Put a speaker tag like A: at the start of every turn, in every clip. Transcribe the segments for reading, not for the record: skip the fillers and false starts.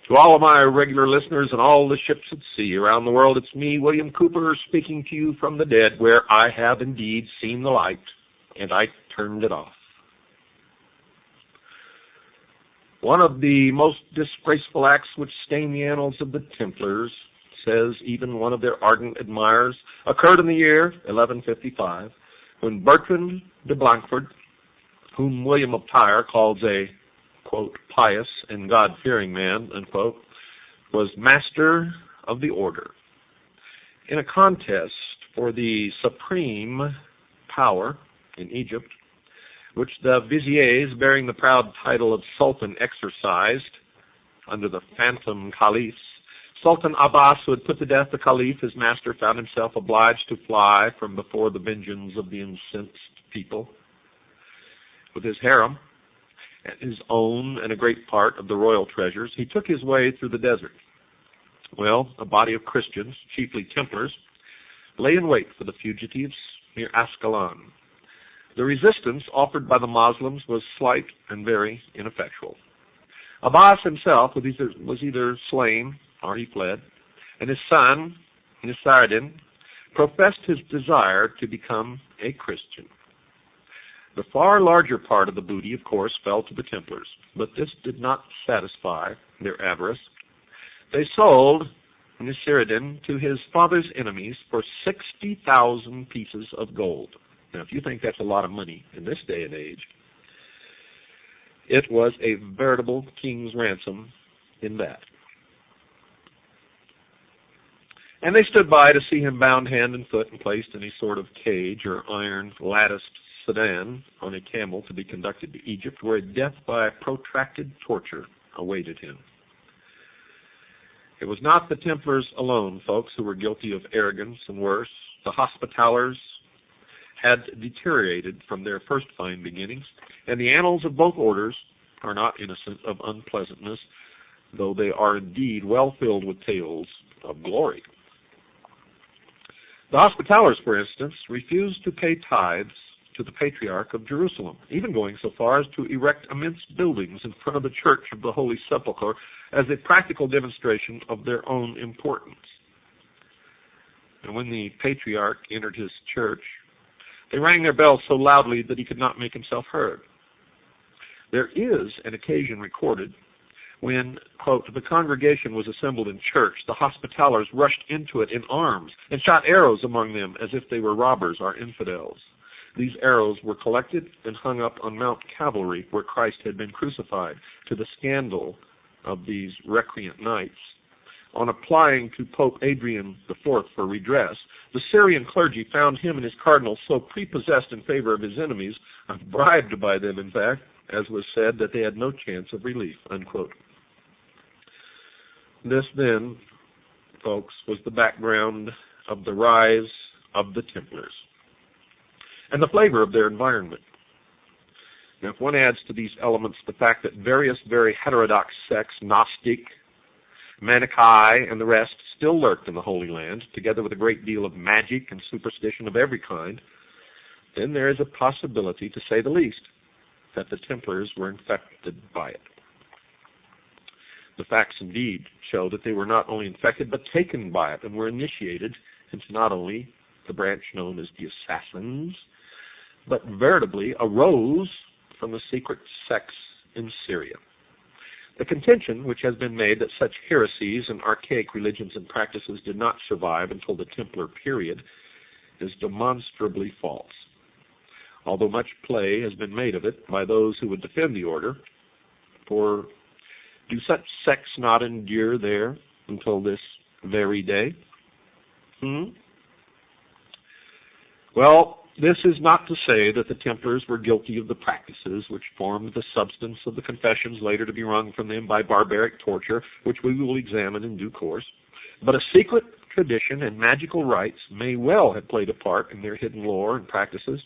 A: To all of my regular listeners and all the ships at sea around the world, it's me, William Cooper, speaking to you from the dead, where I have indeed seen the light, and I turned it off. One of the most disgraceful acts which stain the annals of the Templars, says even one of their ardent admirers, occurred in the year 1155, when Bertrand de Blancford, whom William of Tyre calls a, quote, pious and God-fearing man, unquote, was master of the order. In a contest for the supreme power in Egypt, which the viziers, bearing the proud title of Sultan, exercised under the phantom caliphs, Sultan Abbas, who had put to death the caliph, his master, found himself obliged to fly from before the vengeance of the incensed people. With his harem, his own and a great part of the royal treasures, he took his way through the desert. Well, a body of Christians, chiefly Templars, lay in wait for the fugitives near Ascalon. The resistance offered by the Moslems was slight and very ineffectual. Abbas himself was either slain or he fled, and his son, Nasiruddin, professed his desire to become a Christian. The far larger part of the booty, of course, fell to the Templars, but this did not satisfy their avarice. They sold Nasiruddin to his father's enemies for 60,000 pieces of gold. Now, if you think that's a lot of money in this day and age, it was a veritable king's ransom in that. And they stood by to see him bound hand and foot and placed in a sort of cage or iron latticed sedan on a camel to be conducted to Egypt, where death by protracted torture awaited him. It was not the Templars alone, folks, who were guilty of arrogance and worse. The Hospitaliters had deteriorated from their first fine beginnings, and the annals of both orders are not innocent of unpleasantness, though they are indeed well filled with tales of glory. The Hospitaliters, for instance, refused to pay tithes to the Patriarch of Jerusalem, even going so far as to erect immense buildings in front of the Church of the Holy Sepulchre as a practical demonstration of their own importance. And when the Patriarch entered his church, they rang their bells so loudly that he could not make himself heard. There is an occasion recorded when, quote, the congregation was assembled in church, the Hospitaliters rushed into it in arms and shot arrows among them as if they were robbers or infidels. These arrows were collected and hung up on Mount Calvary, where Christ had been crucified, to the scandal of these recreant knights. On applying to Pope Adrian IV for redress, the Syrian clergy found him and his cardinals so prepossessed in favor of his enemies, bribed by them, in fact, as was said, that they had no chance of relief, unquote. This, then, folks, was the background of the rise of the Templars and the flavor of their environment. Now, if one adds to these elements the fact that various very heterodox sects, Gnostic, Manichae, and the rest, still lurked in the Holy Land, together with a great deal of magic and superstition of every kind, then there is a possibility, to say the least, that the Templars were infected by it. The facts indeed show that they were not only infected, but taken by it, and were initiated into not only the branch known as the Assassins, but veritably arose from the secret sects in Syria. The contention which has been made that such heresies and archaic religions and practices did not survive until the Templar period is demonstrably false. Although much play has been made of it by those who would defend the order, for do such sects not endure there until this very day? Well, this is not to say that the Templars were guilty of the practices which formed the substance of the confessions later to be wrung from them by barbaric torture, which we will examine in due course. But a secret tradition and magical rites may well have played a part in their hidden lore and practices.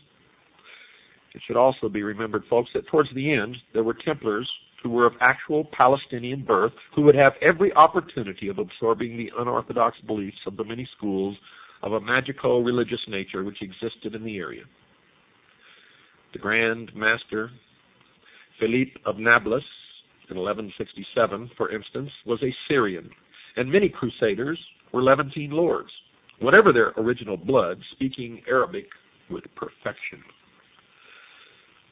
A: It should also be remembered, folks, that towards the end there were Templars who were of actual Palestinian birth, who would have every opportunity of absorbing the unorthodox beliefs of the many schools of a magico-religious nature which existed in the area. The Grand Master Philippe of Nablus in 1167, for instance, was a Syrian, and many crusaders were Levantine lords, whatever their original blood, speaking Arabic with perfection.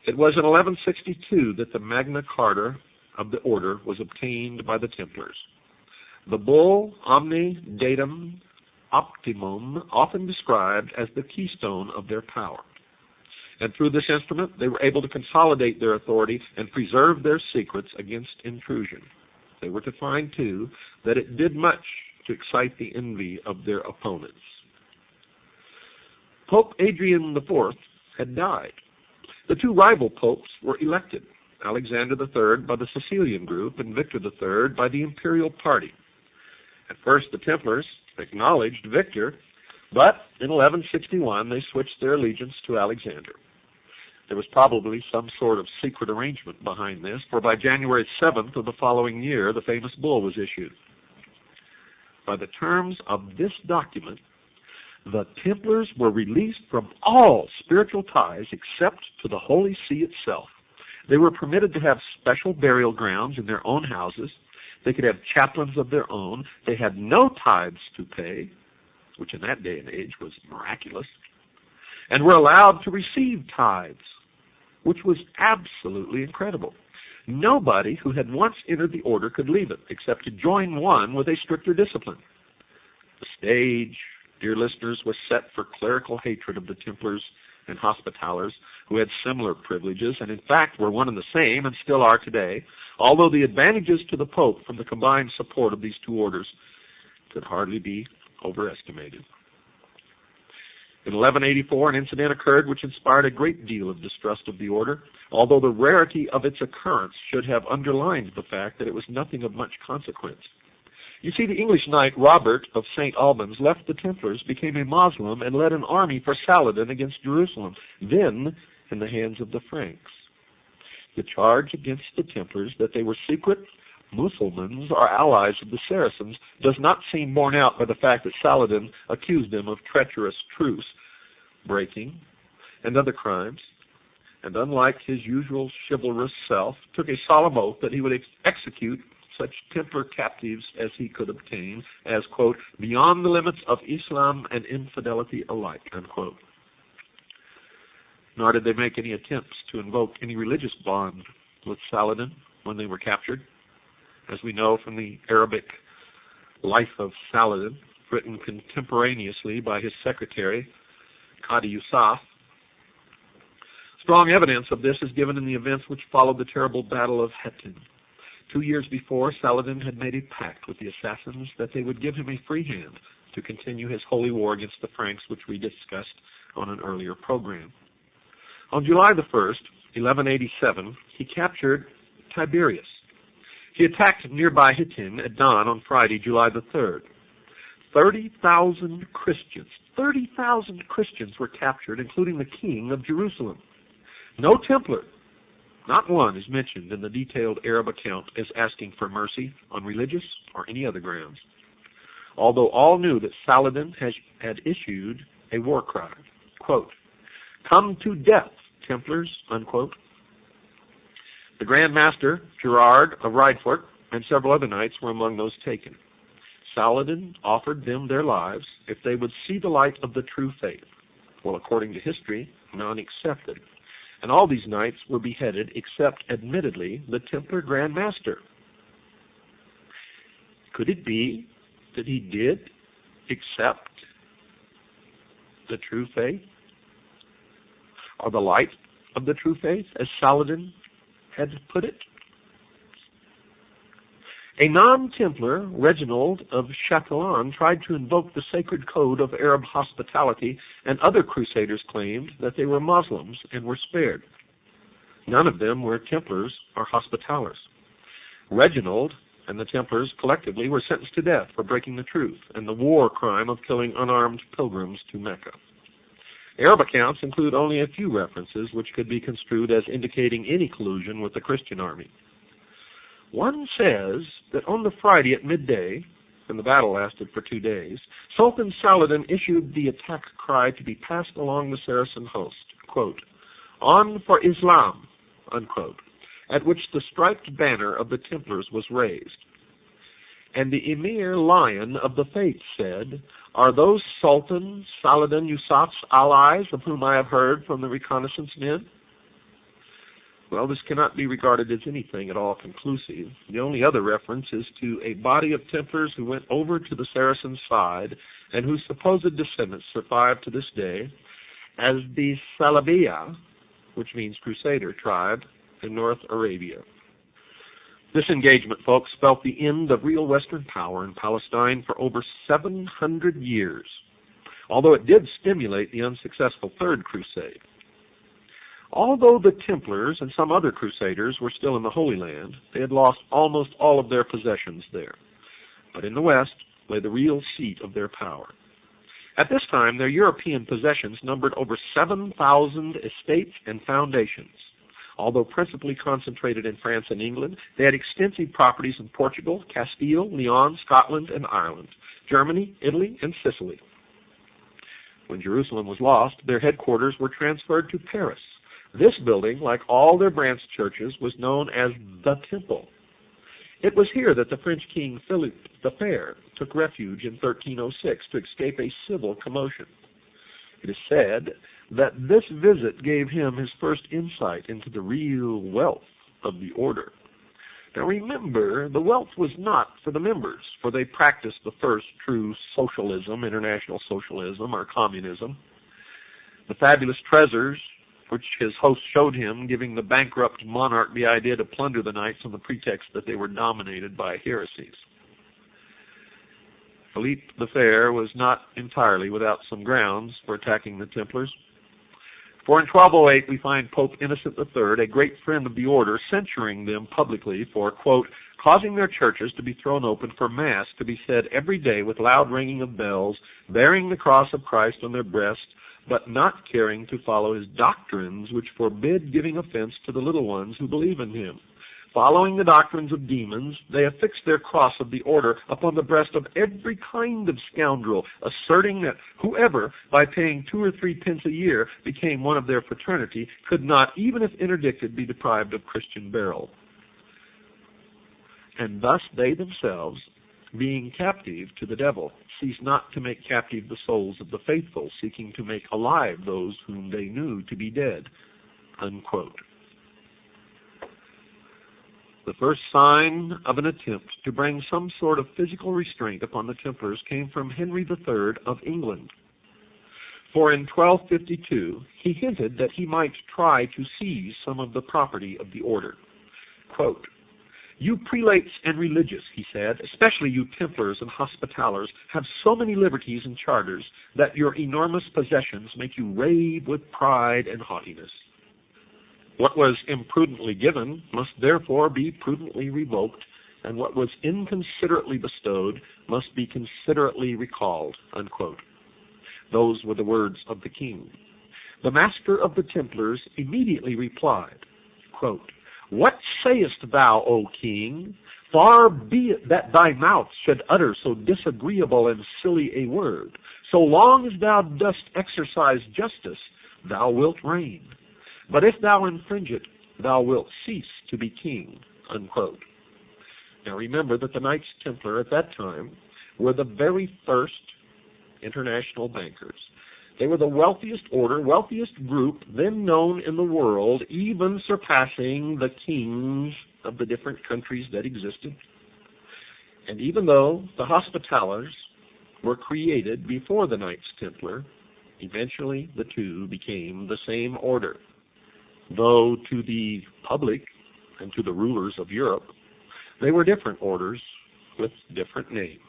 A: It was in 1162 that the Magna Carta of the order was obtained by the Templars. The bull Omne Datum Optimum, often described as the keystone of their power. And through this instrument, they were able to consolidate their authority and preserve their secrets against intrusion. They were to find, too, that it did much to excite the envy of their opponents. Pope Adrian IV had died. The two rival popes were elected, Alexander III by the Sicilian group and Victor III by the imperial party. At first, the Templars acknowledged Victor, but in 1161 they switched their allegiance to Alexander. There was probably some sort of secret arrangement behind this, for by January 7th of the following year, the famous bull was issued. By the terms of this document, the Templars were released from all spiritual ties except to the Holy See itself. They were permitted to have special burial grounds in their own houses. They could have chaplains of their own. They had no tithes to pay, which in that day and age was miraculous, and were allowed to receive tithes, which was absolutely incredible. Nobody who had once entered the order could leave it, except to join one with a stricter discipline. The stage, dear listeners, was set for clerical hatred of the Templars and Hospitaliters, who had similar privileges and in fact were one and the same and still are today, although the advantages to the Pope from the combined support of these two orders could hardly be overestimated. In 1184, an incident occurred which inspired a great deal of distrust of the order, although the rarity of its occurrence should have underlined the fact that it was nothing of much consequence. You see, the English knight Robert of St. Albans left the Templars, became a Moslem, and led an army for Saladin against Jerusalem, then in the hands of the Franks. The charge against the Templars that they were secret Mussulmans or allies of the Saracens does not seem borne out by the fact that Saladin accused them of treacherous truce breaking and other crimes, and unlike his usual chivalrous self, took a solemn oath that he would execute such Templar captives as he could obtain as, quote, beyond the limits of Islam and infidelity alike, unquote. Nor did they make any attempts to invoke any religious bond with Saladin when they were captured. As we know from the Arabic life of Saladin, written contemporaneously by his secretary, Qadi Yusuf. Strong evidence of this is given in the events which followed the terrible Battle of Hattin. 2 years before, Saladin had made a pact with the assassins that they would give him a free hand to continue his holy war against the Franks, which we discussed on an earlier program. On July the 1st, 1187, he captured Tiberias. He attacked nearby Hattin at dawn on Friday, July the 3rd. 30,000 Christians were captured, including the king of Jerusalem. No Templar, not one, is mentioned in the detailed Arab account as asking for mercy on religious or any other grounds, although all knew that Saladin had issued a war cry, quote, come to death, Templars, unquote. The Grand Master, Gerard of Rydfort, and several other knights were among those taken. Saladin offered them their lives if they would see the light of the true faith. Well, according to history, none accepted. And all these knights were beheaded except, admittedly, the Templar Grand Master. Could it be that he did accept the true faith, or the light of the true faith, as Saladin had put it? A non-Templar, Reginald of Chatillon, tried to invoke the sacred code of Arab hospitality, and other crusaders claimed that they were Muslims and were spared. None of them were Templars or Hospitaliters. Reginald and the Templars collectively were sentenced to death for breaking the truth and the war crime of killing unarmed pilgrims to Mecca. Arab accounts include only a few references which could be construed as indicating any collusion with the Christian army. One says that on the Friday at midday, and the battle lasted for 2 days, Sultan Saladin issued the attack cry to be passed along the Saracen host, quote, on for Islam, unquote, at which the striped banner of the Templars was raised. And the Emir Lion of the Faith said, "Are those Sultan Saladin Yusuf's allies of whom I have heard from the reconnaissance men?" Well, this cannot be regarded as anything at all conclusive. The only other reference is to a body of Templars who went over to the Saracen side and whose supposed descendants survive to this day as the Salabiya, which means Crusader tribe, in North Arabia. This engagement, folks, spelled the end of real Western power in Palestine for over 700 years, although it did stimulate the unsuccessful Third Crusade. Although the Templars and some other Crusaders were still in the Holy Land, they had lost almost all of their possessions there. But in the West lay the real seat of their power. At this time, their European possessions numbered over 7,000 estates and foundations. Although principally concentrated in France and England, they had extensive properties in Portugal, Castile, Leon, Scotland, and Ireland, Germany, Italy, and Sicily. When Jerusalem was lost, their headquarters were transferred to Paris. This building, like all their branch churches, was known as the Temple. It was here that the French king Philippe the Fair took refuge in 1306 to escape a civil commotion. It is said that this visit gave him his first insight into the real wealth of the order. Now remember, the wealth was not for the members, for they practiced the first true socialism, international socialism, or communism. The fabulous treasures which his host showed him, giving the bankrupt monarch the idea to plunder the knights on the pretext that they were dominated by heresies. Philippe the Fair was not entirely without some grounds for attacking the Templars. For in 1208 we find Pope Innocent III, a great friend of the order, censuring them publicly for, quote, causing their churches to be thrown open for Mass to be said every day with loud ringing of bells, bearing the cross of Christ on their breast, but not caring to follow his doctrines which forbid giving offense to the little ones who believe in him. Following the doctrines of demons, they affixed their cross of the order upon the breast of every kind of scoundrel, asserting that whoever, by paying 2 or 3 pence a year, became one of their fraternity, could not, even if interdicted, be deprived of Christian burial. And thus they themselves, being captive to the devil, cease not to make captive the souls of the faithful, seeking to make alive those whom they knew to be dead. Unquote. The first sign of an attempt to bring some sort of physical restraint upon the Templars came from Henry III of England. For in 1252 he hinted that he might try to seize some of the property of the order. Quote, "You prelates and religious," he said, "especially you Templars and Hospitaliters, have so many liberties and charters that your enormous possessions make you rave with pride and haughtiness. What was imprudently given must therefore be prudently revoked, and what was inconsiderately bestowed must be considerately recalled." Unquote. Those were the words of the king. The master of the Templars immediately replied, quote, "What sayest thou, O king? Far be it that thy mouth should utter so disagreeable and silly a word. So long as thou dost exercise justice, thou wilt reign. But if thou infringe it, thou wilt cease to be king." Unquote. Now remember that the Knights Templar at that time were the very first international bankers. They were the wealthiest order, wealthiest group then known in the world, even surpassing the kings of the different countries that existed. And even though the Hospitaliters were created before the Knights Templar, eventually the two became the same order, though to the public and to the rulers of Europe, they were different orders with different names.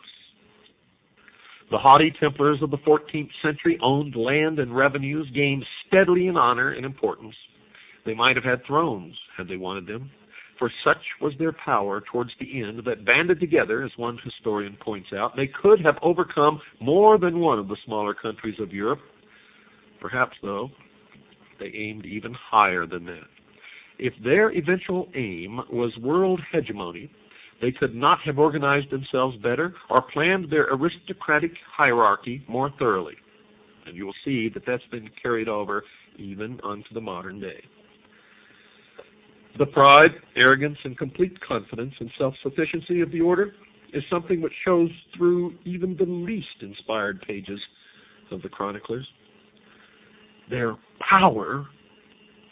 A: The haughty Templars of the 14th century owned land and revenues, gained steadily in honor and importance. They might have had thrones had they wanted them, for such was their power towards the end that, banded together, as one historian points out, they could have overcome more than one of the smaller countries of Europe. Perhaps, though, they aimed even higher than that. If their eventual aim was world hegemony, they could not have organized themselves better or planned their aristocratic hierarchy more thoroughly. And you will see that that's been carried over even onto the modern day. The pride, arrogance, and complete confidence and self-sufficiency of the order is something which shows through even the least inspired pages of the chroniclers. Their power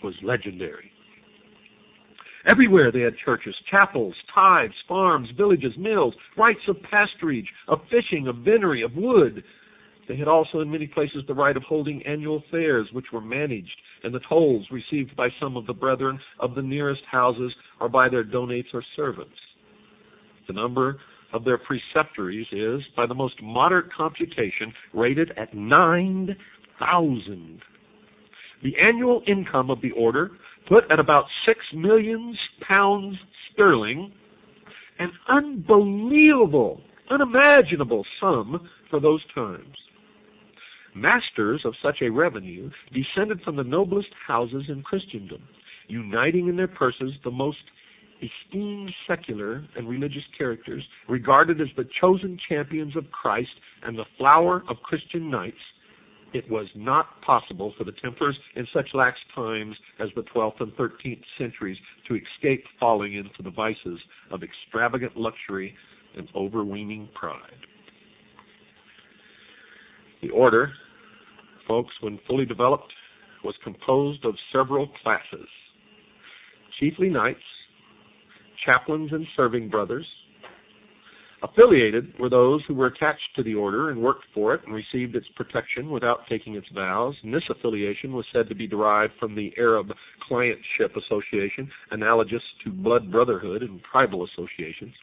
A: was legendary. Everywhere they had churches, chapels, tithes, farms, villages, mills, rights of pasturage, of fishing, of venery, of wood. They had also in many places the right of holding annual fairs, which were managed, and the tolls received by some of the brethren of the nearest houses or by their donates or servants. The number of their preceptories is, by the most moderate computation, rated at 9,000. The annual income of the order, put at about 6 million pounds sterling, an unbelievable, unimaginable sum for those times. Masters of such a revenue descended from the noblest houses in Christendom, uniting in their purses the most esteemed secular and religious characters, regarded as the chosen champions of Christ and the flower of Christian knights. It was not possible for the Templars in such lax times as the 12th and 13th centuries to escape falling into the vices of extravagant luxury and overweening pride. The order, folks, when fully developed, was composed of several classes. Chiefly knights, chaplains and serving brothers. Affiliated were those who were attached to the order and worked for it and received its protection without taking its vows. And this affiliation was said to be derived from the Arab clientship association, analogous to blood brotherhood and tribal associations.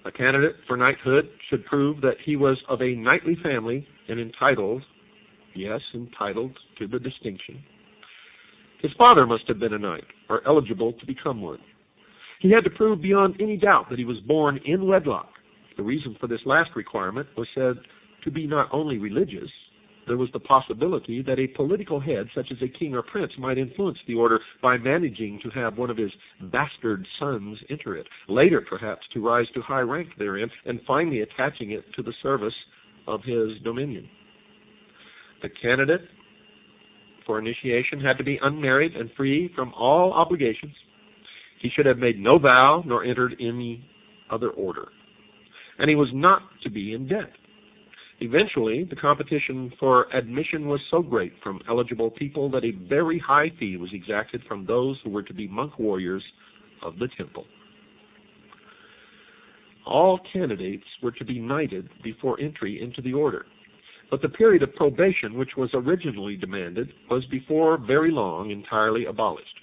A: A candidate for knighthood should prove that he was of a knightly family and entitled to the distinction. His father must have been a knight or eligible to become one. He had to prove beyond any doubt that he was born in wedlock. The reason for this last requirement was said to be not only religious. There was the possibility that a political head, such as a king or prince, might influence the order by managing to have one of his bastard sons enter it, later perhaps to rise to high rank therein, and finally attaching it to the service of his dominion. The candidate for initiation had to be unmarried and free from all obligations. He should have made no vow nor entered any other order. And he was not to be in debt. Eventually, the competition for admission was so great from eligible people that a very high fee was exacted from those who were to be monk warriors of the temple. All candidates were to be knighted before entry into the order. But the period of probation, which was originally demanded, was before very long entirely abolished.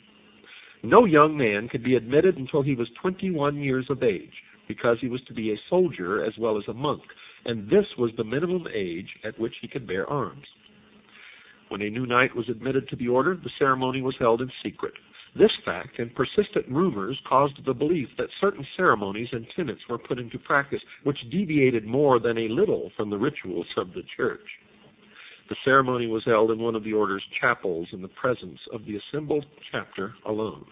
A: No young man could be admitted until he was 21 years of age, because he was to be a soldier as well as a monk, and this was the minimum age at which he could bear arms. When a new knight was admitted to the order, the ceremony was held in secret. This fact and persistent rumors caused the belief that certain ceremonies and tenets were put into practice which deviated more than a little from the rituals of the church. The ceremony was held in one of the order's chapels in the presence of the assembled chapter alone.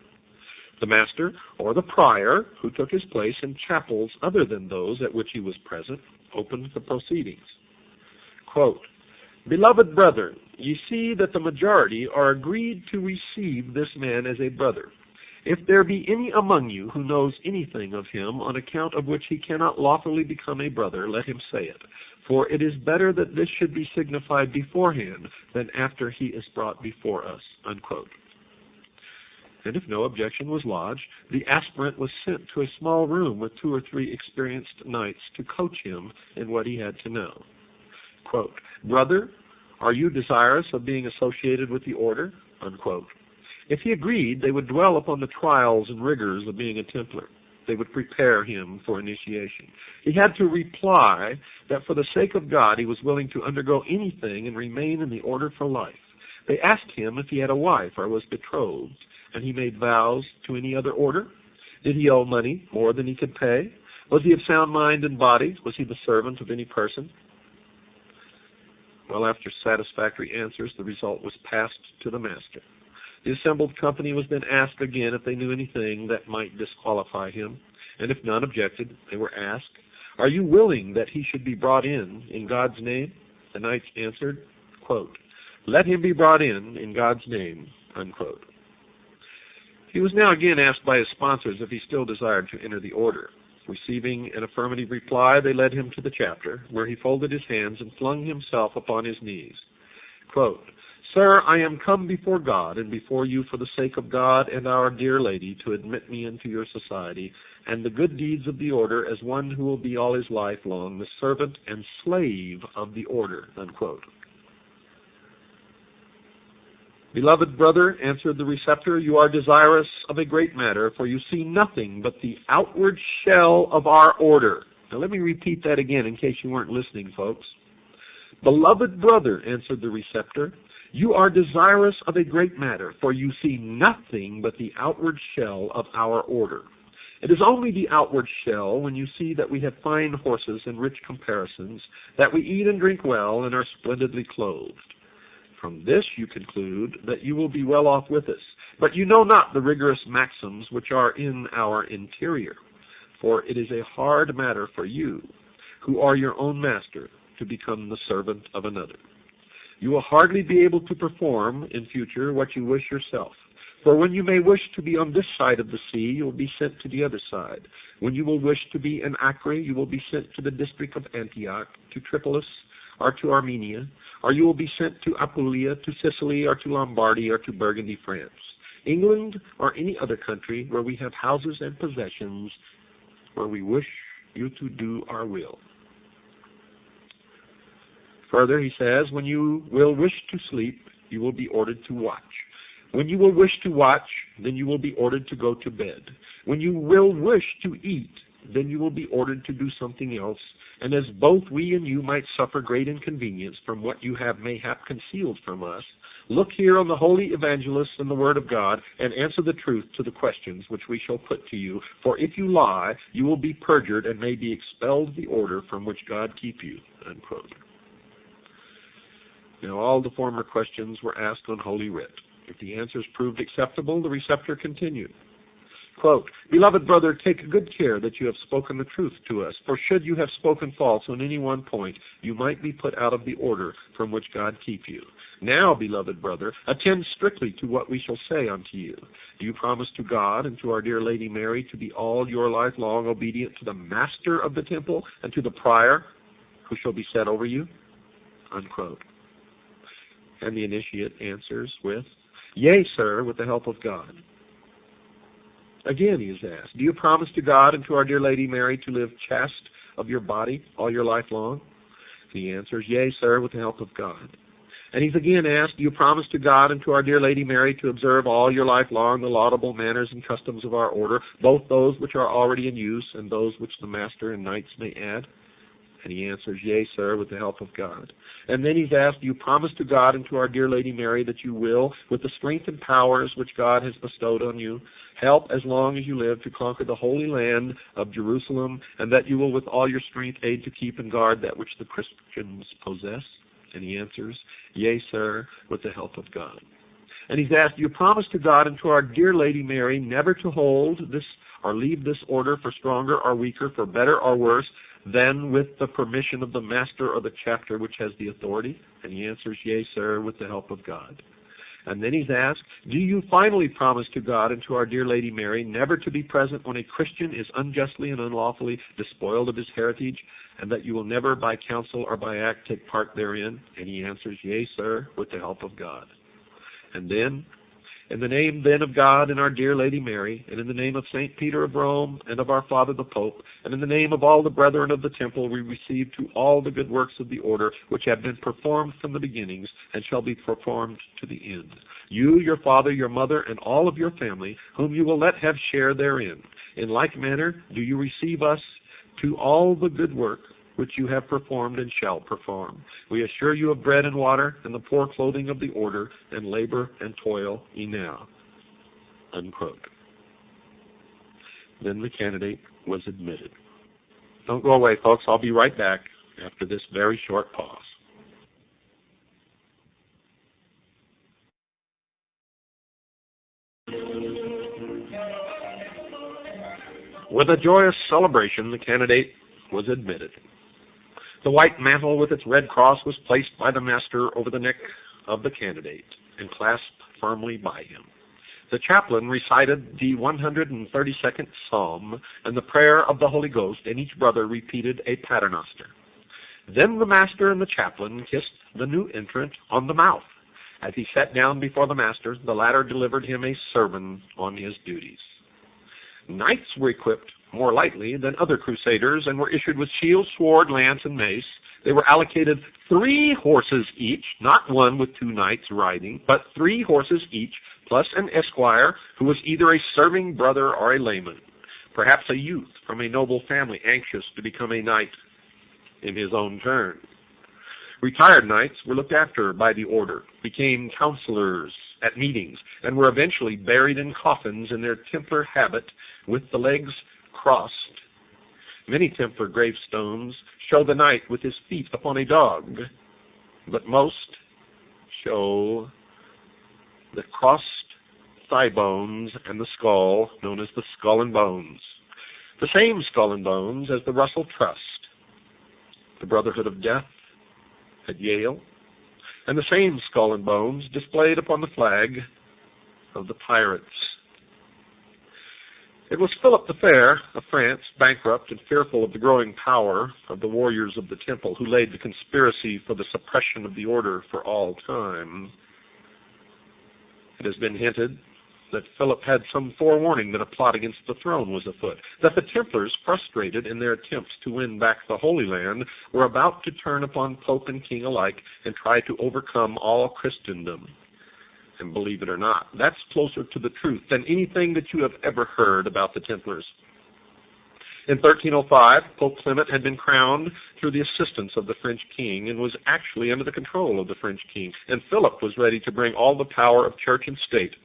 A: The master or the prior, who took his place in chapels other than those at which he was present, opened the proceedings. Quote, "Beloved brethren, ye see that the majority are agreed to receive this man as a brother. If there be any among you who knows anything of him on account of which he cannot lawfully become a brother, let him say it. For it is better that this should be signified beforehand than after he is brought before us." Unquote. And if no objection was lodged, the aspirant was sent to a small room with 2 or 3 experienced knights to coach him in what he had to know. Quote, "Brother, are you desirous of being associated with the order?" Unquote. If he agreed, they would dwell upon the trials and rigors of being a Templar. They would prepare him for initiation. He had to reply that for the sake of God he was willing to undergo anything and remain in the order for life. They asked him if he had a wife or was betrothed, and he made vows to any other order. Did he owe money more than he could pay? Was he of sound mind and body? Was he the servant of any person? Well, after satisfactory answers, the result was passed to the master. The assembled company was then asked again if they knew anything that might disqualify him, and if none objected, they were asked, "Are you willing that he should be brought in God's name?" The knights answered, quote, "Let him be brought in God's name," unquote. He was now again asked by his sponsors if he still desired to enter the order. Receiving an affirmative reply, they led him to the chapter, where he folded his hands and flung himself upon his knees. Quote, "Sir, I am come before God and before you for the sake of God and our dear Lady to admit me into your society and the good deeds of the order as one who will be all his life long the servant and slave of the order." Unquote. "Beloved brother," answered the receptor, "you are desirous of a great matter, for you see nothing but the outward shell of our order." Now let me repeat that again in case you weren't listening, folks. "Beloved brother," answered the receptor, "you are desirous of a great matter, for you see nothing but the outward shell of our order. It is only the outward shell when you see that we have fine horses and rich comparisons, that we eat and drink well and are splendidly clothed. From this you conclude that you will be well off with us, but you know not the rigorous maxims which are in our interior. For it is a hard matter for you, who are your own master, to become the servant of another. You will hardly be able to perform in future what you wish yourself. For when you may wish to be on this side of the sea, you will be sent to the other side. When you will wish to be in Acre, you will be sent to the district of Antioch, to Tripolis, or to Armenia, or you will be sent to Apulia, to Sicily, or to Lombardy, or to Burgundy, France, England, or any other country where we have houses and possessions, where we wish you to do our will." Further, he says, "When you will wish to sleep, you will be ordered to watch. When you will wish to watch, then you will be ordered to go to bed. When you will wish to eat, then you will be ordered to do something else. And as both we and you might suffer great inconvenience from what you have mayhap concealed from us, look here on the holy evangelists and the word of God, and answer the truth to the questions which we shall put to you. For if you lie, you will be perjured and may be expelled the order from which God keep you." Unquote. Now all the former questions were asked on Holy Writ. If the answers proved acceptable, the receptor continued. Quote, "Beloved brother, take good care that you have spoken the truth to us, for should you have spoken false on any one point, you might be put out of the order from which God keep you. Now, beloved brother, attend strictly to what we shall say unto you. Do you promise to God and to our dear Lady Mary to be all your life long obedient to the master of the temple and to the prior who shall be set over you?" Unquote. And the initiate answers with, "Yea, sir, with the help of God." Again he is asked, "Do you promise to God and to our dear Lady Mary to live chaste of your body all your life long?" He answers, "Yea, sir, with the help of God." And he's again asked, "Do you promise to God and to our dear Lady Mary to observe all your life long the laudable manners and customs of our order, both those which are already in use and those which the master and knights may add?" And he answers, "Yea, sir, with the help of God." And then he's asked, "Do you promise to God and to our dear Lady Mary that you will, with the strength and powers which God has bestowed on you, help as long as you live to conquer the holy land of Jerusalem, and that you will with all your strength aid to keep and guard that which the Christians possess?" And he answers, "Yea, sir, with the help of God." And he's asked, "Do you promise to God and to our dear Lady Mary never to hold this or leave this order for stronger or weaker, for better or worse, than with the permission of the master or the chapter which has the authority?" And he answers, "Yea, sir, with the help of God." And then he's asked, "Do you finally promise to God and to our dear Lady Mary never to be present when a Christian is unjustly and unlawfully despoiled of his heritage, and that you will never by counsel or by act take part therein?" And he answers, "Yea, sir, with the help of God." And then, "In the name then of God and our dear Lady Mary, and in the name of St. Peter of Rome and of our Father the Pope, and in the name of all the brethren of the temple, we receive to all the good works of the order which have been performed from the beginnings and shall be performed to the end. You, your father, your mother, and all of your family, whom you will let have share therein. In like manner do you receive us to all the good work which you have performed and shall perform. We assure you of bread and water and the poor clothing of the order and labor and toil enow." Unquote. Then the candidate was admitted. Don't go away, folks. I'll be right back after this very short pause. With a joyous celebration, the candidate was admitted. The white mantle with its red cross was placed by the master over the neck of the candidate and clasped firmly by him. The chaplain recited the 132nd Psalm and the prayer of the Holy Ghost, and each brother repeated a paternoster. Then the master and the chaplain kissed the new entrant on the mouth. As he sat down before the master, the latter delivered him a sermon on his duties. Knights were equipped more lightly than other crusaders and were issued with shield, sword, lance, and mace. They were allocated 3 horses each, not one with 2 knights riding, but 3 horses each, plus an esquire who was either a serving brother or a layman, perhaps a youth from a noble family anxious to become a knight in his own turn. Retired knights were looked after by the order, became counselors at meetings, and were eventually buried in coffins in their Templar habit with the legs crossed. Many Templar gravestones show the knight with his feet upon a dog, but most show the crossed thigh bones and the skull, known as the skull and bones. The same skull and bones as the Russell Trust, the Brotherhood of Death at Yale, and the same skull and bones displayed upon the flag of the pirates. It was Philip the Fair of France, bankrupt and fearful of the growing power of the warriors of the temple, who laid the conspiracy for the suppression of the order for all time. It has been hinted that Philip had some forewarning that a plot against the throne was afoot, that the Templars, frustrated in their attempts to win back the Holy Land, were about to turn upon Pope and King alike and try to overcome all Christendom. And believe it or not, that's closer to the truth than anything that you have ever heard about the Templars. In 1305, Pope Clement had been crowned through the assistance of the French king and was actually under the control of the French king, and Philip was ready to bring all the power of church and state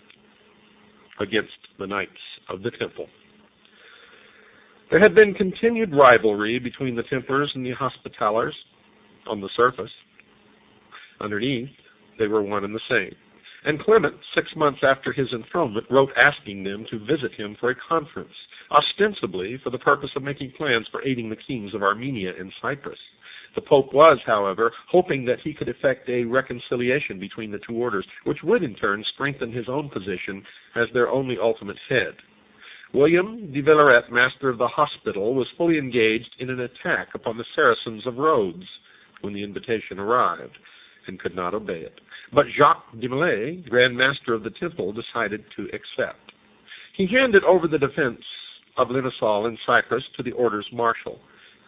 A: against the Knights of the Temple. There had been continued rivalry between the Templars and the Hospitaliters on the surface. Underneath, they were one and the same. And Clement, 6 months after his enthronement, wrote asking them to visit him for a conference, ostensibly for the purpose of making plans for aiding the kings of Armenia and Cyprus. The Pope was, however, hoping that he could effect a reconciliation between the 2 orders, which would in turn strengthen his own position as their only ultimate head. William de Villaret, master of the hospital, was fully engaged in an attack upon the Saracens of Rhodes when the invitation arrived, and could not obey it. But Jacques DeMolay, Grand Master of the Temple, decided to accept. He handed over the defense of Limassol in Cyprus to the order's marshal,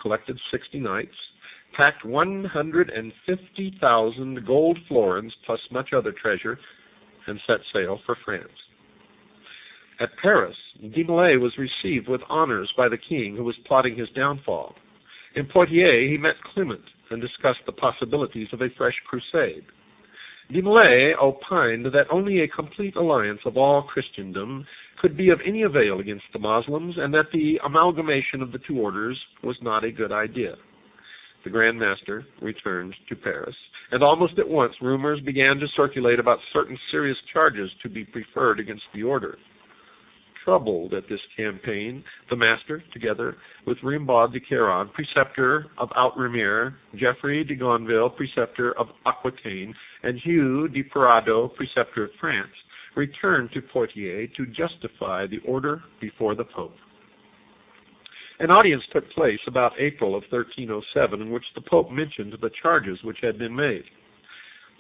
A: collected 60 knights, packed 150,000 gold florins plus much other treasure, and set sail for France. At Paris, DeMolay was received with honors by the king who was plotting his downfall. In Poitiers, he met Clement and discussed the possibilities of a fresh crusade. DeMolay opined that only a complete alliance of all Christendom could be of any avail against the Moslems, and that the amalgamation of the 2 orders was not a good idea. The Grand Master returned to Paris, and almost at once rumors began to circulate about certain serious charges to be preferred against the order. Troubled at this campaign, the Master, together with Rimbaud de Queyron, preceptor of Outremer, Geoffrey de Gonville, preceptor of Aquitaine, and Hugh de Parado, preceptor of France, returned to Poitiers to justify the order before the Pope. An audience took place about April of 1307 in which the Pope mentioned the charges which had been made.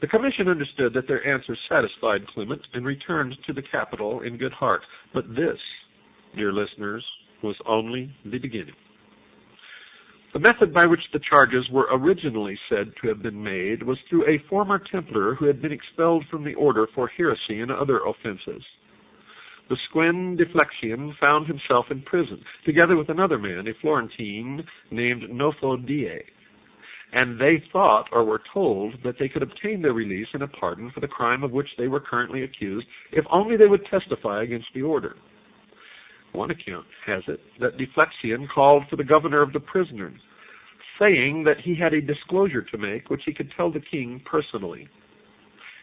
A: The commission understood that their answer satisfied Clement and returned to the capital in good heart. But this, dear listeners, was only the beginning. The method by which the charges were originally said to have been made was through a former Templar who had been expelled from the order for heresy and other offenses. The Squin Deflexion found himself in prison, together with another man, a Florentine named Nofodie, and they thought or were told that they could obtain their release and a pardon for the crime of which they were currently accused if only they would testify against the order. One account has it that Deflexion called for the governor of the prisoners, saying that he had a disclosure to make which he could tell the king personally,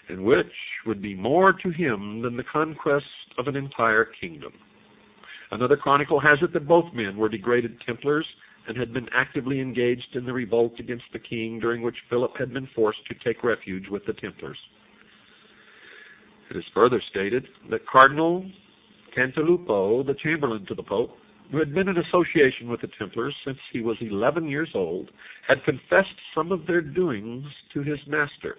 A: and which would be more to him than the conquest of an entire kingdom. Another chronicle has it that both men were degraded Templars and had been actively engaged in the revolt against the king, during which Philip had been forced to take refuge with the Templars. It is further stated that Cardinal Cantilupo, the Chamberlain to the Pope, who had been in association with the Templars since he was 11 years old, had confessed some of their doings to his master.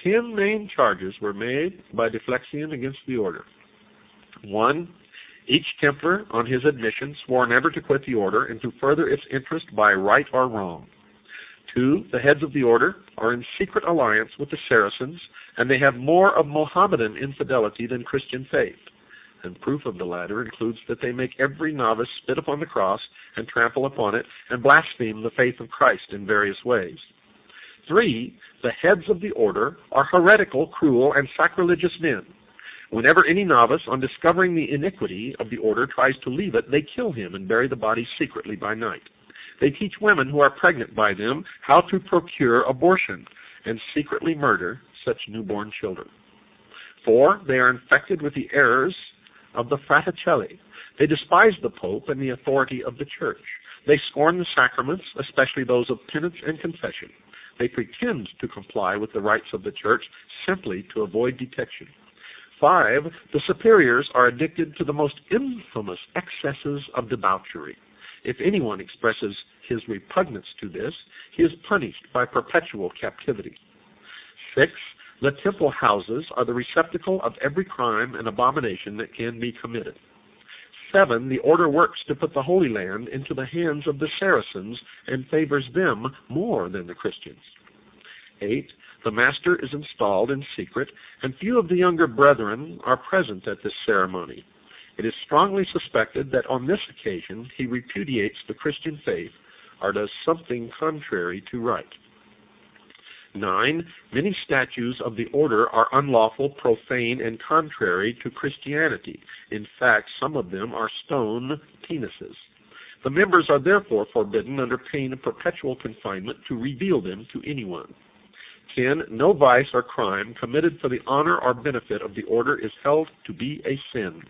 A: 10 main charges were made by Deflexian against the order. 1. Each Templar, on his admission, swore never to quit the order and to further its interest by right or wrong. 2. The heads of the order are in secret alliance with the Saracens, and they have more of Mohammedan infidelity than Christian faith. And proof of the latter includes that they make every novice spit upon the cross and trample upon it and blaspheme the faith of Christ in various ways. 3. The heads of the order are heretical, cruel, and sacrilegious men. Whenever any novice, on discovering the iniquity of the order, tries to leave it, they kill him and bury the body secretly by night. They teach women who are pregnant by them how to procure abortion and secretly murder such newborn children. 4. They are infected with the errors of the Fraticelli. They despise the Pope and the authority of the Church. They scorn the sacraments, especially those of penance and confession. They pretend to comply with the rites of the Church simply to avoid detection. 5. The superiors are addicted to the most infamous excesses of debauchery. If anyone expresses his repugnance to this, he is punished by perpetual captivity. 6. The temple houses are the receptacle of every crime and abomination that can be committed. 7. The order works to put the Holy Land into the hands of the Saracens and favors them more than the Christians. 8. The master is installed in secret, and few of the younger brethren are present at this ceremony. It is strongly suspected that on this occasion he repudiates the Christian faith or does something contrary to right. 9. Many statues of the order are unlawful, profane, and contrary to Christianity. In fact, some of them are stone penises. The members are therefore forbidden under pain of perpetual confinement to reveal them to anyone. 10. No vice or crime committed for the honor or benefit of the order is held to be a sin.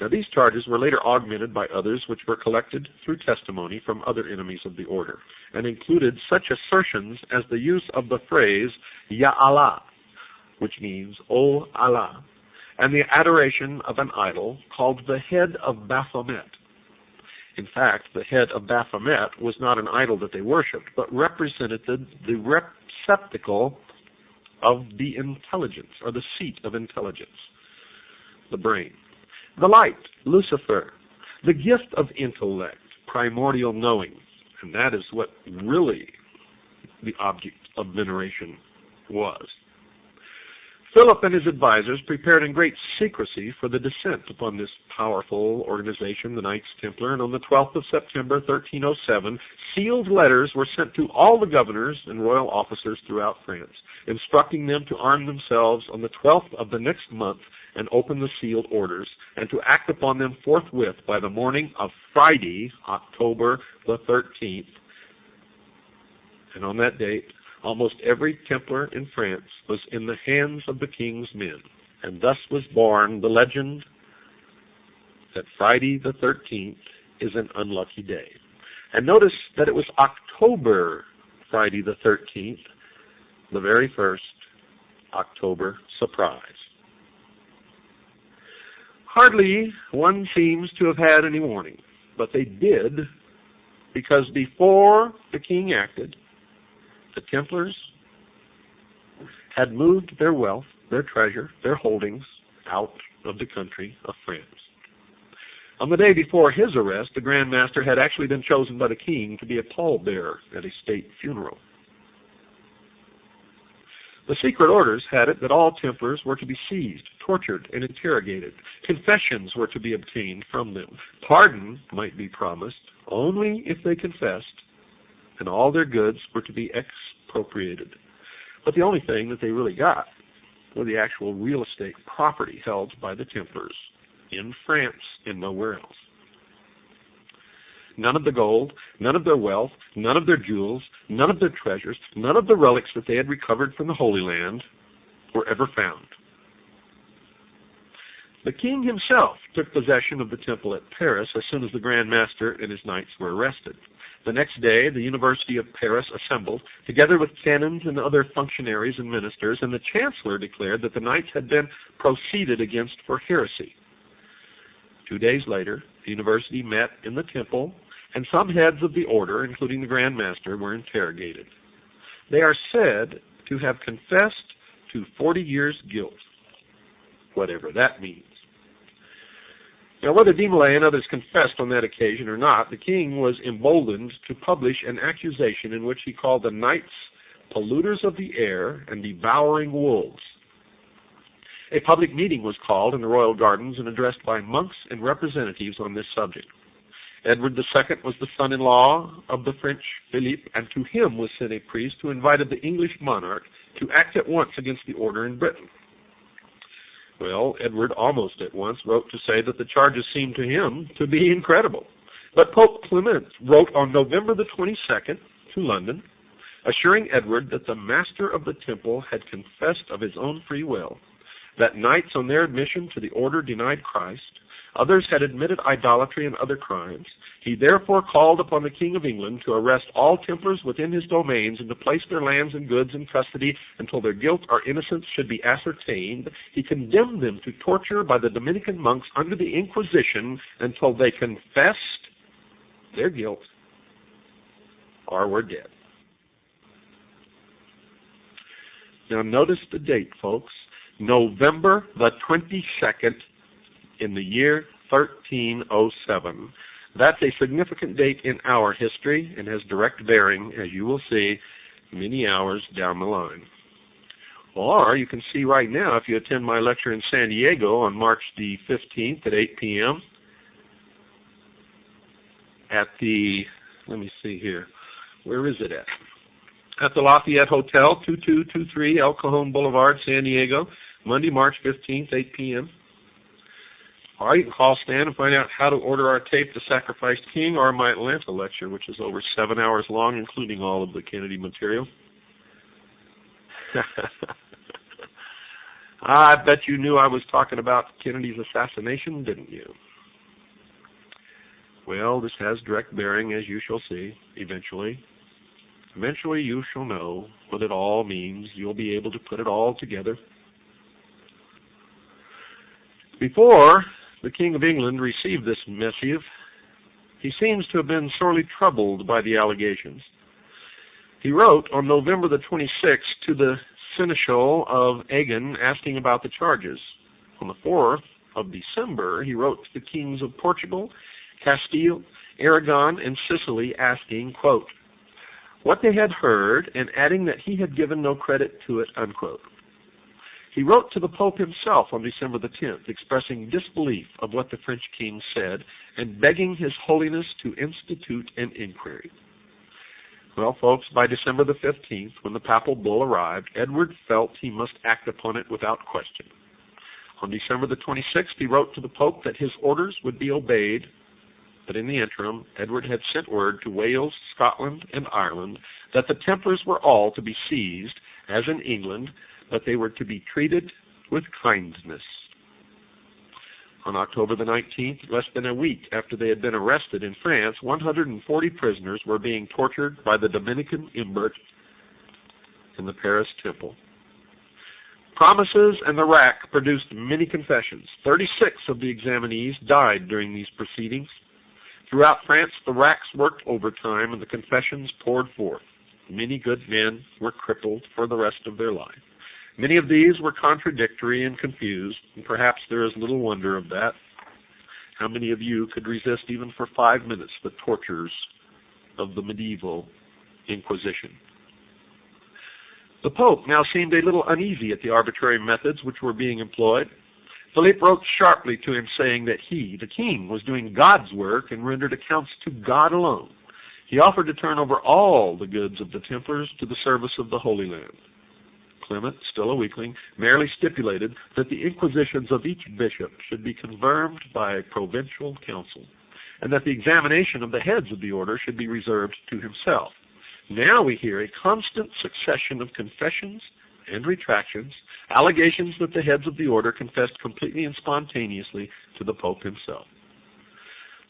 A: Now, these charges were later augmented by others which were collected through testimony from other enemies of the order, and included such assertions as the use of the phrase, Ya Allah, which means, O Allah, and the adoration of an idol called the head of Baphomet. In fact, the head of Baphomet was not an idol that they worshipped, but represented the receptacle of the intelligence, or the seat of intelligence, the brain. The light, Lucifer, the gift of intellect, primordial knowing, and that is what really the object of veneration was. Philip and his advisors prepared in great secrecy for the descent upon this powerful organization, the Knights Templar, and on the 12th of September, 1307, sealed letters were sent to all the governors and royal officers throughout France, instructing them to arm themselves on the 12th of the next month and open the sealed orders, and to act upon them forthwith by the morning of Friday, October the 13th. And on that date, almost every Templar in France was in the hands of the king's men, and thus was born the legend that Friday the 13th is an unlucky day. And notice that it was October Friday the 13th, the very first October surprise. Hardly one seems to have had any warning, but they did, because before the king acted, the Templars had moved their wealth, their treasure, their holdings out of the country of France. On the day before his arrest, the Grand Master had actually been chosen by the king to be a pallbearer at a state funeral. The secret orders had it that all Templars were to be seized, tortured, and interrogated. Confessions were to be obtained from them. Pardon might be promised only if they confessed, and all their goods were to be expropriated. But the only thing that they really got were the actual real estate property held by the Templars in France and nowhere else. None of the gold, none of their wealth, none of their jewels, none of their treasures, none of the relics that they had recovered from the Holy Land were ever found. The king himself took possession of the temple at Paris as soon as the Grand Master and his knights were arrested. The next day, the University of Paris assembled, together with canons and other functionaries and ministers, and the chancellor declared that the knights had been proceeded against for heresy. 2 days later, the university met in the temple, and some heads of the order, including the Grand Master, were interrogated. They are said to have confessed to 40 years' guilt, whatever that means. Now, whether DeMolay and others confessed on that occasion or not, the king was emboldened to publish an accusation in which he called the knights polluters of the air and devouring wolves. A public meeting was called in the royal gardens and addressed by monks and representatives on this subject. Edward II was the son-in-law of the French Philippe, and to him was sent a priest who invited the English monarch to act at once against the order in Britain. Well, Edward almost at once wrote to say that the charges seemed to him to be incredible. But Pope Clement wrote on November the 22nd to London, assuring Edward that the master of the temple had confessed of his own free will, that knights on their admission to the order denied Christ, others had admitted idolatry and other crimes. He therefore called upon the King of England to arrest all Templars within his domains and to place their lands and goods in custody until their guilt or innocence should be ascertained. He condemned them to torture by the Dominican monks under the Inquisition until they confessed their guilt or were dead. Now notice the date, folks. November the 22nd in the year 1307. That's a significant date in our history and has direct bearing, as you will see, many hours down the line. Or you can see right now, if you attend my lecture in San Diego on March the 15th at 8 p.m. at the, let me see here, where is it at? At the Lafayette Hotel, 2223 El Cajon Boulevard, San Diego, Monday, March 15th, 8 p.m. Or you can call Stan and find out how to order our tape, The Sacrificed King, or my Atlanta lecture, which is over 7 hours long, including all of the Kennedy material. I bet you knew I was talking about Kennedy's assassination, didn't you? Well, this has direct bearing, as you shall see, eventually. Eventually you shall know what it all means. You'll be able to put it all together. Before the King of England received this missive, he seems to have been sorely troubled by the allegations. He wrote on November the 26th to the Seneschal of Agen asking about the charges. On the 4th of December, he wrote to the kings of Portugal, Castile, Aragon, and Sicily asking, quote, what they had heard, and adding that he had given no credit to it, unquote. He wrote to the Pope himself on December the 10th, expressing disbelief of what the French king said and begging His Holiness to institute an inquiry. Well, folks, by December the 15th, when the papal bull arrived, Edward felt he must act upon it without question. On December the 26th, he wrote to the Pope that his orders would be obeyed, but in the interim, Edward had sent word to Wales, Scotland, and Ireland that the Templars were all to be seized, as in England, but they were to be treated with kindness. On October the 19th, less than a week after they had been arrested in France, 140 prisoners were being tortured by the Dominican imbert in the Paris temple. Promises and the rack produced many confessions. 36 of the examinees died during these proceedings. Throughout France, the racks worked overtime and the confessions poured forth. Many good men were crippled for the rest of their life. Many of these were contradictory and confused, and perhaps there is little wonder of that. How many of you could resist even for 5 minutes the tortures of the medieval Inquisition? The Pope now seemed a little uneasy at the arbitrary methods which were being employed. Philippe wrote sharply to him saying that he, the king, was doing God's work and rendered accounts to God alone. He offered to turn over all the goods of the Templars to the service of the Holy Land. Clement, still a weakling, merely stipulated that the inquisitions of each bishop should be confirmed by a provincial council, and that the examination of the heads of the order should be reserved to himself. Now we hear a constant succession of confessions and retractions, Allegations that the heads of the order confessed completely and spontaneously to the Pope himself.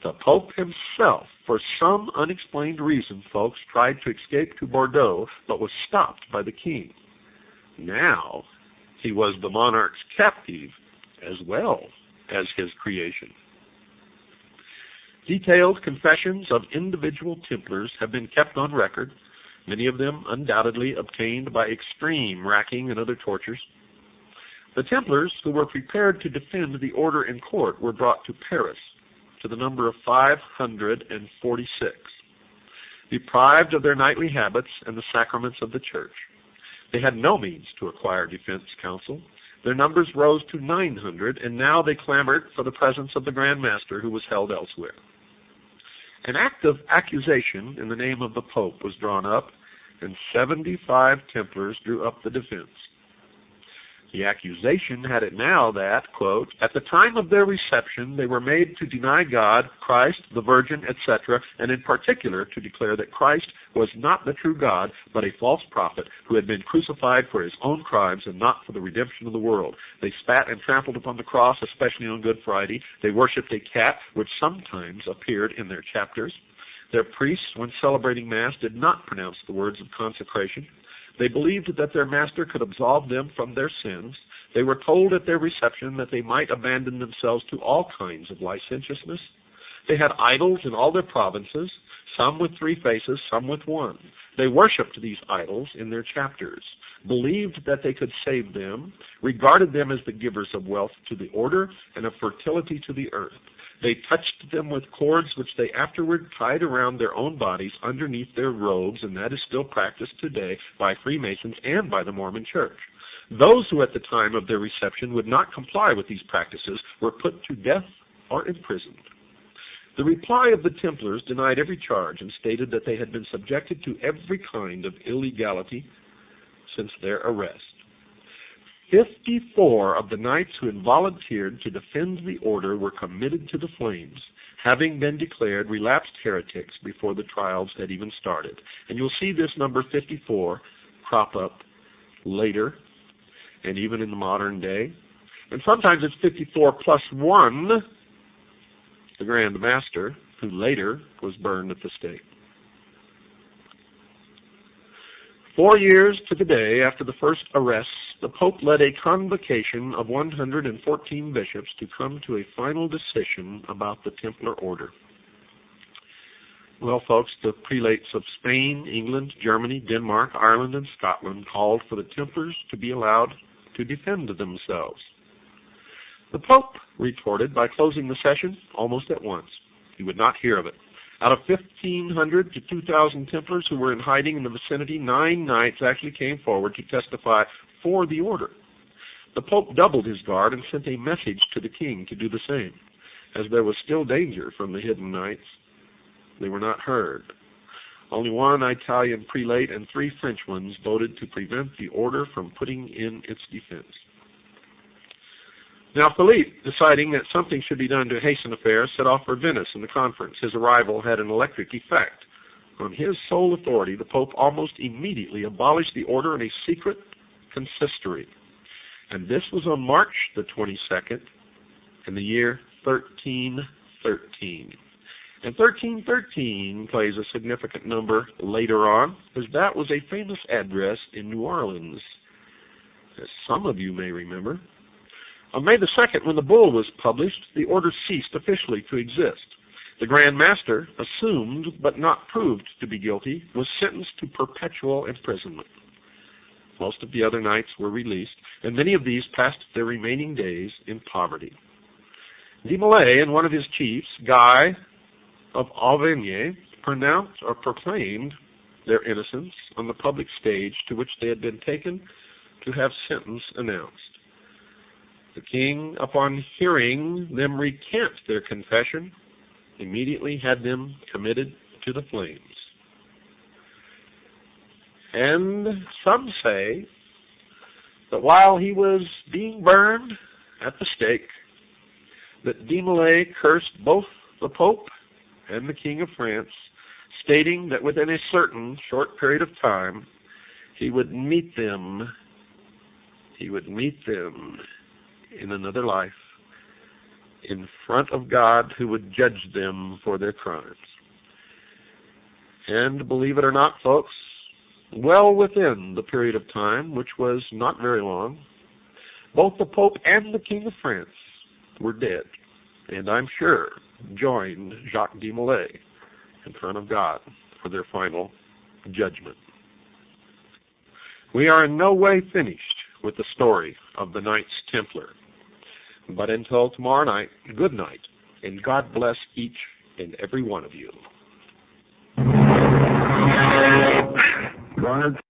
A: The Pope himself, for some unexplained reason, folks, tried to escape to Bordeaux, but was stopped by the king. Now, he was the monarch's captive as well as his creation. Detailed confessions of individual Templars have been kept on record, many of them undoubtedly obtained by extreme racking and other tortures. The Templars, who were prepared to defend the order in court, were brought to Paris, to the number of 546, deprived of their knightly habits and the sacraments of the church. They had no means to acquire defense counsel. Their numbers rose to 900, and now they clamored for the presence of the Grand Master, who was held elsewhere. An act of accusation in the name of the Pope was drawn up, and 75 Templars drew up the defense. The accusation had it now that, quote, at the time of their reception, they were made to deny God, Christ, the Virgin, etc., and in particular to declare that Christ was not the true God, but a false prophet who had been crucified for his own crimes and not for the redemption of the world. They spat and trampled upon the cross, especially on Good Friday. They worshipped a cat, which sometimes appeared in their chapters. Their priests, when celebrating Mass, did not pronounce the words of consecration. They believed that their master could absolve them from their sins. They were told at their reception that they might abandon themselves to all kinds of licentiousness. They had idols in all their provinces, some with 3 faces, some with 1. They worshipped these idols in their chapters, believed that they could save them, regarded them as the givers of wealth to the order and of fertility to the earth. They touched them with cords which they afterward tied around their own bodies underneath their robes, and that is still practiced today by Freemasons and by the Mormon Church. Those who at the time of their reception would not comply with these practices were put to death or imprisoned. The reply of the Templars denied every charge and stated that they had been subjected to every kind of illegality since their arrest. 54 of the knights who had volunteered to defend the order were committed to the flames, having been declared relapsed heretics before the trials had even started. And you'll see this number 54 crop up later, and even in the modern day. And sometimes it's 54 plus 1, the Grand Master, who later was burned at the stake. 4 years to the day after the first arrests, the Pope led a convocation of 114 bishops to come to a final decision about the Templar order. Well, folks, the prelates of Spain, England, Germany, Denmark, Ireland, and Scotland called for the Templars to be allowed to defend themselves. The Pope retorted by closing the session almost at once. He would not hear of it. Out of 1,500 to 2,000 Templars who were in hiding in the vicinity, 9 knights actually came forward to testify for the order. The Pope doubled his guard and sent a message to the king to do the same. As there was still danger from the hidden knights, they were not heard. Only 1 Italian prelate and 3 French ones voted to prevent the order from putting in its defense. Now Philippe, deciding that something should be done to hasten affairs, set off for Venice in the conference. His arrival had an electric effect. On his sole authority, the Pope almost immediately abolished the order in a secret consistory. And this was on March the 22nd in the year 1313. And 1313 plays a significant number later on, as that was a famous address in New Orleans, as some of you may remember. On May the 2nd, when the bull was published, the order ceased officially to exist. The Grand Master, assumed but not proved to be guilty, was sentenced to perpetual imprisonment. Most of the other knights were released, and many of these passed their remaining days in poverty. DeMolay and one of his chiefs, Guy of Auvergne, pronounced or proclaimed their innocence on the public stage to which they had been taken to have sentence announced. The king, upon hearing them recant their confession, immediately had them committed to the flames. And some say that while he was being burned at the stake, that DeMolay cursed both the Pope and the King of France, stating that within a certain short period of time he would meet them he would meet them in another life in front of God, who would judge them for their crimes. And believe it or not, folks, well within the period of time, which was not very long, both the Pope and the King of France were dead, and I'm sure joined Jacques DeMolay in front of God for their final judgment. We are in no way finished with the story of the Knights Templar. But until tomorrow night, good night, and God bless each and every one of you.
B: Go ahead.